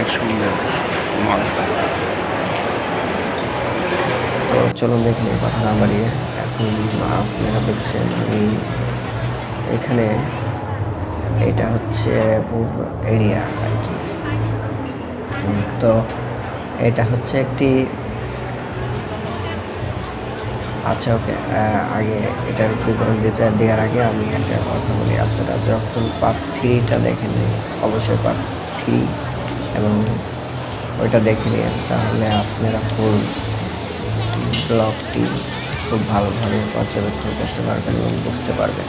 অনেক সুন্দর মল। তো চলুন দেখে নিই, কথা না বাড়িয়ে। এখন আপনারা দেখছেন আমি এখানে, এটা হচ্ছে পূর্ব এরিয়া আর কি। তো এটা হচ্ছে একটি, আচ্ছা ওকে, আগে এটার বিবরণ দেওয়ার আগে আমি একটা কথা বলি। আপনারা যখন পার্ট 3টা দেখেন অবশ্যই পার্ট 3 এবং ওইটা দেখে নিন, তাহলে আপনারা ফুল ব্লগটি খুব ভালোভাবে পর্যবেক্ষণ করতে পারবেন এবং বুঝতে পারবেন।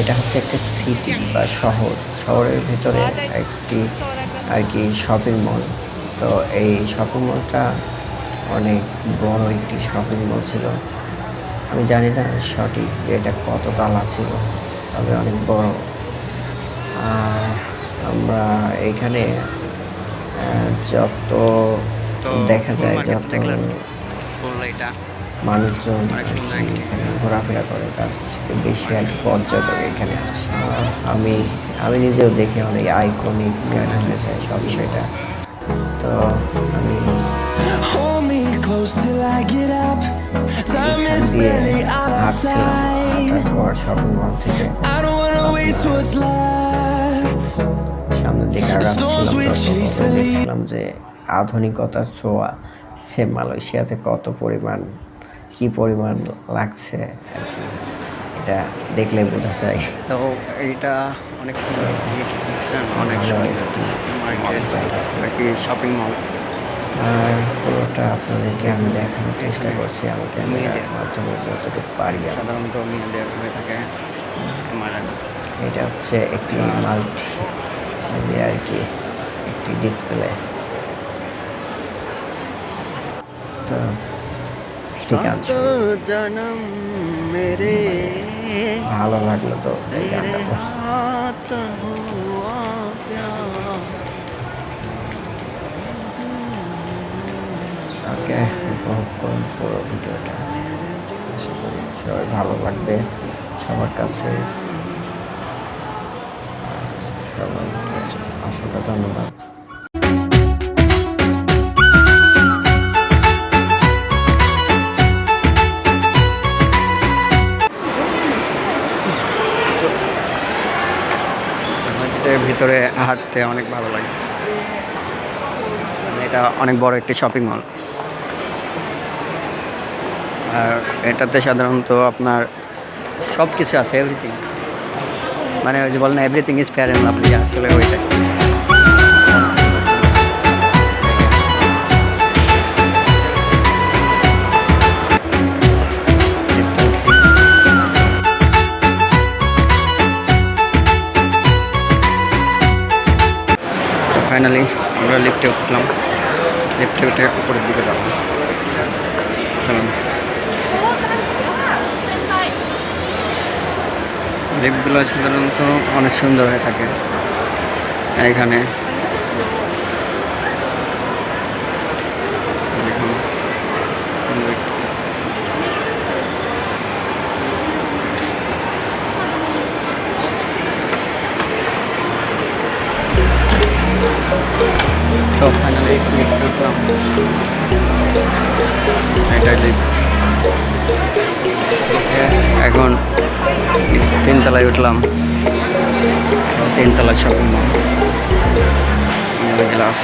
এটা হচ্ছে একটা সিটি বা শহরের ভিতরে একটি আর কি শপিং মল। তো এই শপিং মলটা অনেক বড় একটি শপিং মল ছিল। আমি জানি না সঠিক যে এটা কত তালা ছিল, তবে অনেক বড়। আর আমরা এখানে যত দেখা যায়, যত মানুষজন এখানে ঘোরাফেরা করে, তার থেকে বেশি আর কি পর্যটক এখানে আছে। আমি নিজেও দেখে অনেক আইকনিক হয়ে যায় সব বিষয়টা। তো আমি হাঁটার পর শপিং মল থেকে সামনের দিকে দেখছিলাম যে আধুনিকতার ছোঁয়া আছে মালয়েশিয়াতে কি পরিমাণ লাগছে আর কি, এটা দেখলে বোঝা যায়। তো এইটা অনেক অনেক শপিং মল। আর পুরোটা আপনাদেরকে আমি দেখানোর চেষ্টা করছি আমার ক্যামেরার মাধ্যমে যতটুকু পারি। সাধারণত মেয়েদের হয়ে থাকে এটা হচ্ছে একটি মাল্টি আর কি একটি ডিসপ্লে। তো ঠিক আছে, ভালো লাগলো তো ওকে, উপভোগ করুন পুরো ভিডিওটা। আশা করি সবাই ভালো লাগবে, সবার কাছে সবাইকে অসংখ্য ধন্যবাদ। ভিতরে হাঁটতে অনেক ভালো লাগে। এটা অনেক বড় একটি শপিং মল, আর এটাতে সাধারণত আপনার সব কিছু আছে, এভরিথিং। মানে ওই যে বলেন everything is fair and lovely, আসলে ওইটাই। ফাইনালি আমরা লিফটে উঠলাম, লিফটে উঠে উপরের দিকে যাব। চলুন, লিফটগুলো সাধারণত অনেক সুন্দর হয়ে থাকে এখানে। তো ফাইনালি লিফট উঠলাম, এটাই লিফট। এখন 3তলায় উঠলাম, 3তলা শপিং মল। গ্লাস,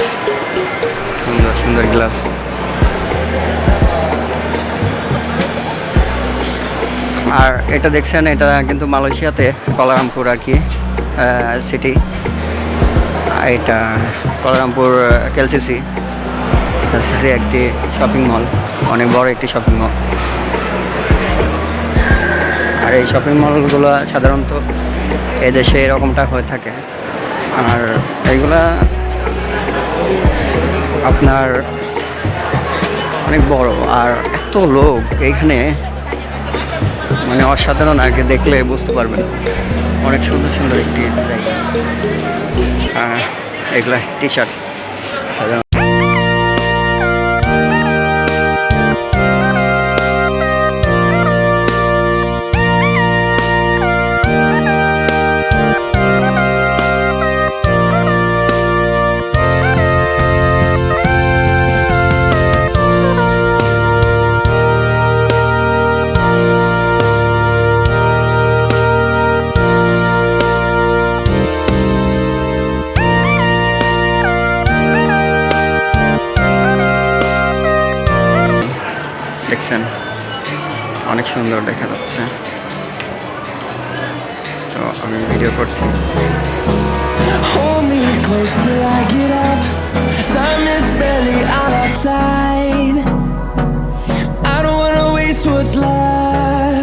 সুন্দর সুন্দর গ্লাস। আর এটা দেখছেন, এটা কিন্তু মালয়েশিয়াতে কুয়ালালামপুর আর কি সিটি। এটা কুয়ালালামপুর কেলসিসি একটি শপিং মল, অনেক বড় একটি শপিং মল। আর এই শপিং মলগুলো সাধারণত এদেশে এরকমটা হয়ে থাকে। আর এইগুলা আপনার অনেক বড়, আর এত লোক এইখানে, মানে অসাধারণ। আগে দেখলে বুঝতে পারবেন, অনেক সুন্দর সুন্দর একটি জায়গা। এগুলা টি শার্ট সাধারণত দেখছেন অনেক সুন্দর দেখা যাচ্ছে। তো আমি ভিডিও করছি। Hold me close till I get up. Time is barely on our side.